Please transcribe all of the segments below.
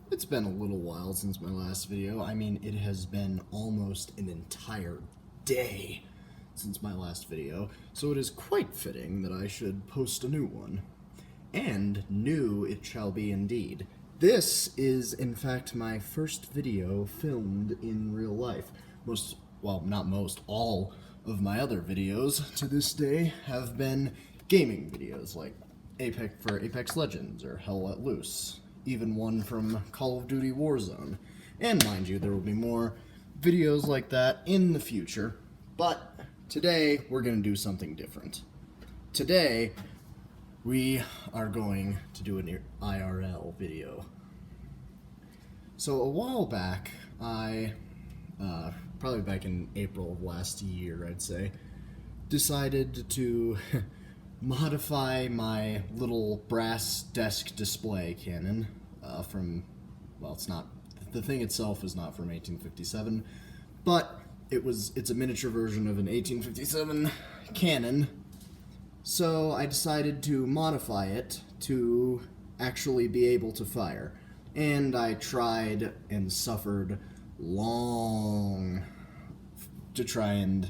It's been a little while since my last video. I mean, it has been almost an entire day since my last video, so it is quite fitting that I should post a new one. And new it shall be indeed. This is, in fact, my first video filmed in real life. All of my other videos to this day have been gaming videos, like Apex Legends or Hell Let Loose. Even one from Call of Duty Warzone. And mind you, there will be more videos like that in the future, but today we're going to do something different. Today, we are going to do an IRL video. So a while back, probably back in April of last year, I'd say, decided to modify my little brass desk display cannon the thing itself is not from 1857, but it's a miniature version of an 1857 cannon, so I decided to modify it to actually be able to fire, and I tried and suffered long to try and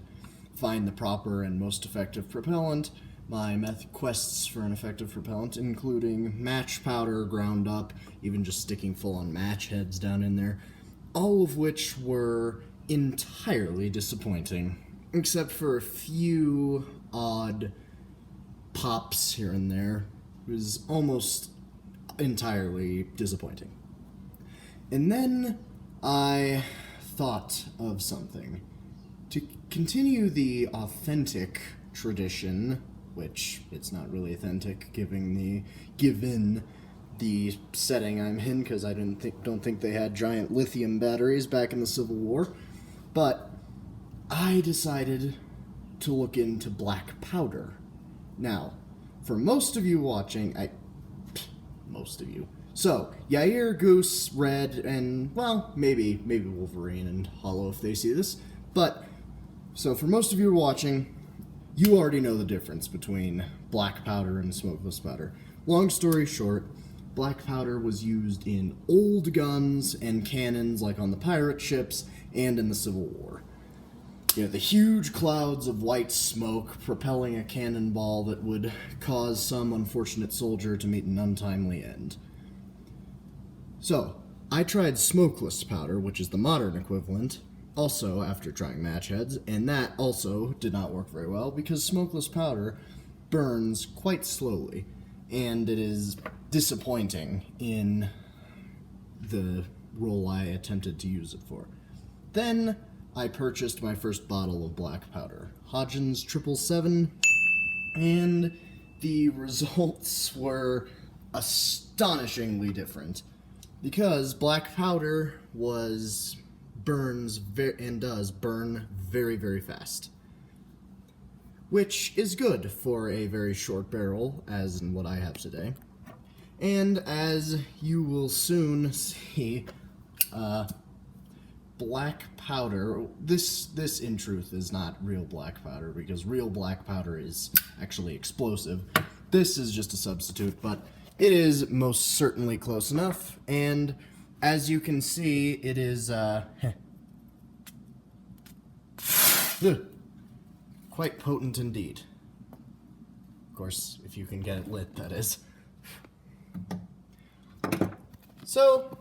find the proper and most effective propellant. My quests for an effective propellant, including match powder ground up, even just sticking full-on match heads down in there, all of which were entirely disappointing, except for a few odd pops here and there. It was almost entirely disappointing. And then I thought of something. To continue the authentic tradition, which it's not really authentic given the setting I'm in, because I don't think they had giant lithium batteries back in the Civil War. But I decided to look into black powder. Now, for most of you watching, so Yair, Goose, Red, and well, maybe Wolverine and Hollow if they see this. But so for most of you watching, you already know the difference between black powder and smokeless powder. Long story short, black powder was used in old guns and cannons, like on the pirate ships and in the Civil War. You know, the huge clouds of white smoke propelling a cannonball that would cause some unfortunate soldier to meet an untimely end. So, I tried smokeless powder, which is the modern equivalent, also after trying match heads, and that also did not work very well because smokeless powder burns quite slowly, and it is disappointing in the role I attempted to use it for. Then I purchased my first bottle of black powder, Hodgins 777, and the results were astonishingly different, because black powder does burn very, very fast. Which is good for a very short barrel, as in what I have today. And as you will soon see, black powder, this in truth is not real black powder, because real black powder is actually explosive. This is just a substitute, but it is most certainly close enough, and as you can see, it is, quite potent indeed. Of course, if you can get it lit, that is. So,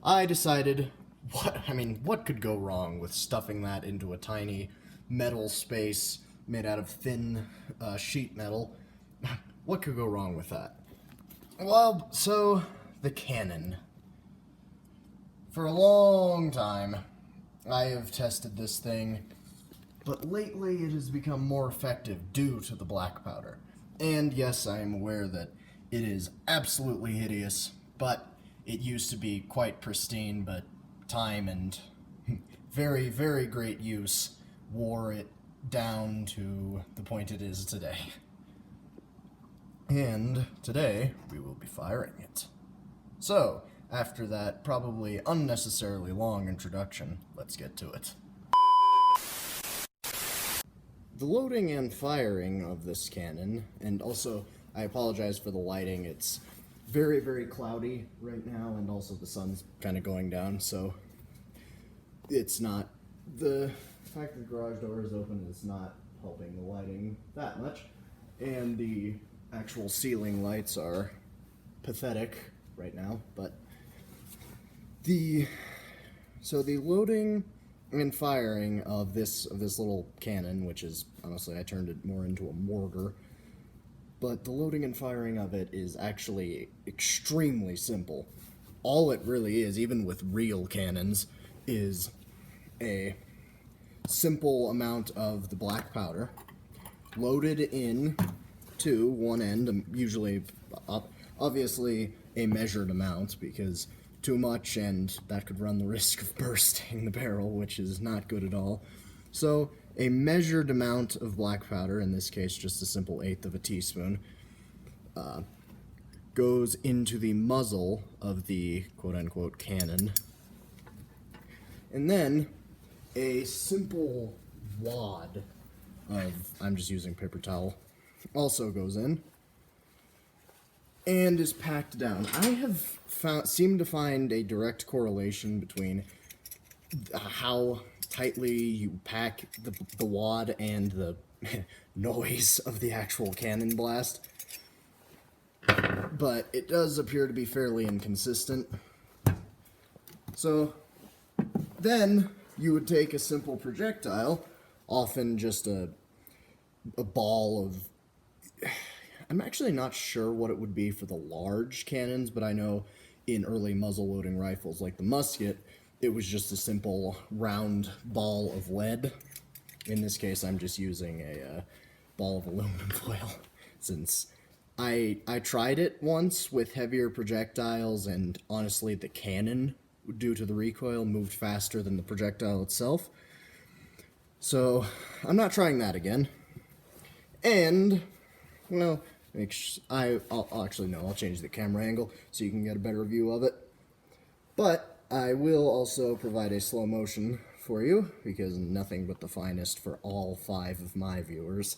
I decided, what could go wrong with stuffing that into a tiny metal space made out of thin sheet metal? What could go wrong with that? Well, so, the cannon. For a long time, I have tested this thing, but lately it has become more effective due to the black powder. And yes, I am aware that it is absolutely hideous, but it used to be quite pristine, but time and very, very great use wore it down to the point it is today. And today, we will be firing it. So, after that probably unnecessarily long introduction, let's get to it. The loading and firing of this cannon, and also I apologize for the lighting, it's very, very cloudy right now, and also the sun's kind of going down, so it's not, the fact that the garage door is open is not helping the lighting that much, and the actual ceiling lights are pathetic right now, but the loading and firing of this little cannon, which is, honestly, I turned it more into a mortar, but the loading and firing of it is actually extremely simple. All it really is, even with real cannons, is a simple amount of the black powder loaded in to one end, usually, obviously, a measured amount, because too much and that could run the risk of bursting the barrel, which is not good at all. So a measured amount of black powder, in this case just a simple 1/8 of a teaspoon, goes into the muzzle of the quote-unquote cannon. And then a simple wad of, I'm just using paper towel, also goes in and is packed down. I have seemed to find a direct correlation between how tightly you pack the wad and the noise of the actual cannon blast, but it does appear to be fairly inconsistent. So then you would take a simple projectile, often just a ball of, I'm actually not sure what it would be for the large cannons, but I know in early muzzle-loading rifles like the musket, it was just a simple round ball of lead. In this case, I'm just using a ball of aluminum foil, since I tried it once with heavier projectiles, and honestly, the cannon, due to the recoil, moved faster than the projectile itself. So I'm not trying that again. And, well, I'll actually, no, I'll change the camera angle so you can get a better view of it. But I will also provide a slow motion for you, because nothing but the finest for all 5 of my viewers.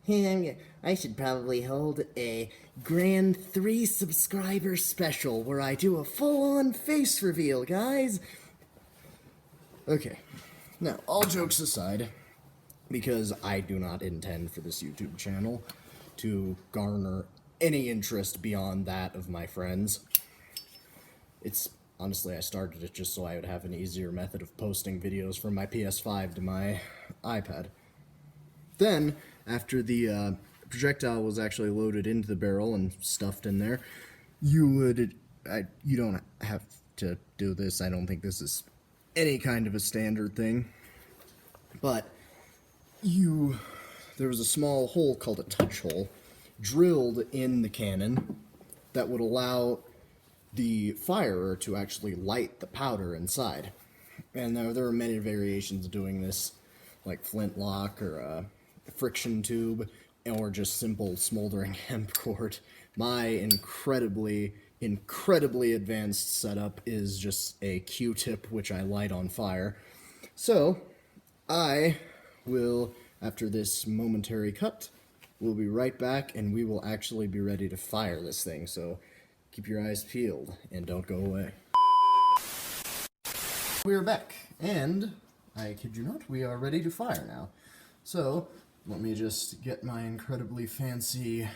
I should probably hold a grand 3 subscriber special where I do a full-on face reveal, guys. Okay, now, all jokes aside, because I do not intend for this YouTube channel to garner any interest beyond that of my friends. It's, honestly, I started it just so I would have an easier method of posting videos from my PS5 to my iPad. Then, after the projectile was actually loaded into the barrel and stuffed in there, you don't have to do this. I don't think this is any kind of a standard thing, but there was a small hole called a touch hole drilled in the cannon that would allow the firer to actually light the powder inside. And there are many variations of doing this, like flintlock or a friction tube, or just simple smoldering hemp cord. My incredibly advanced setup is just a Q-tip which I light on fire. So I will, after this momentary cut, we'll be right back, and we will actually be ready to fire this thing, so keep your eyes peeled and don't go away. We're back, and I kid you not, we are ready to fire now. So let me just get my incredibly fancy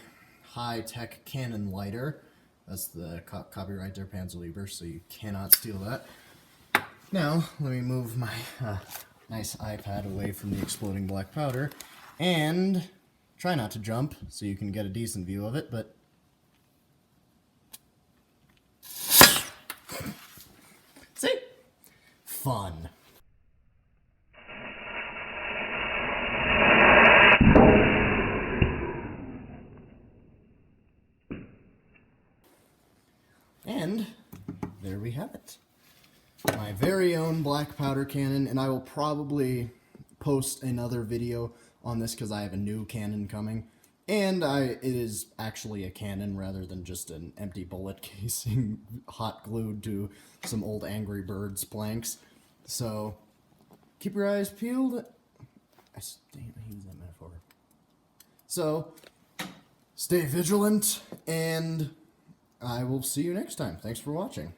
high-tech cannon lighter. That's the copyright there, Panzerlieber, so you cannot steal that. Now, let me move my nice iPad away from the exploding black powder, and try not to jump so you can get a decent view of it, but see? Fun. And there we have it. My very own black powder cannon, and I will probably post another video on this because I have a new cannon coming. And it is actually a cannon rather than just an empty bullet casing hot glued to some old Angry Birds planks. So keep your eyes peeled. I use that metaphor. So stay vigilant, and I will see you next time. Thanks for watching.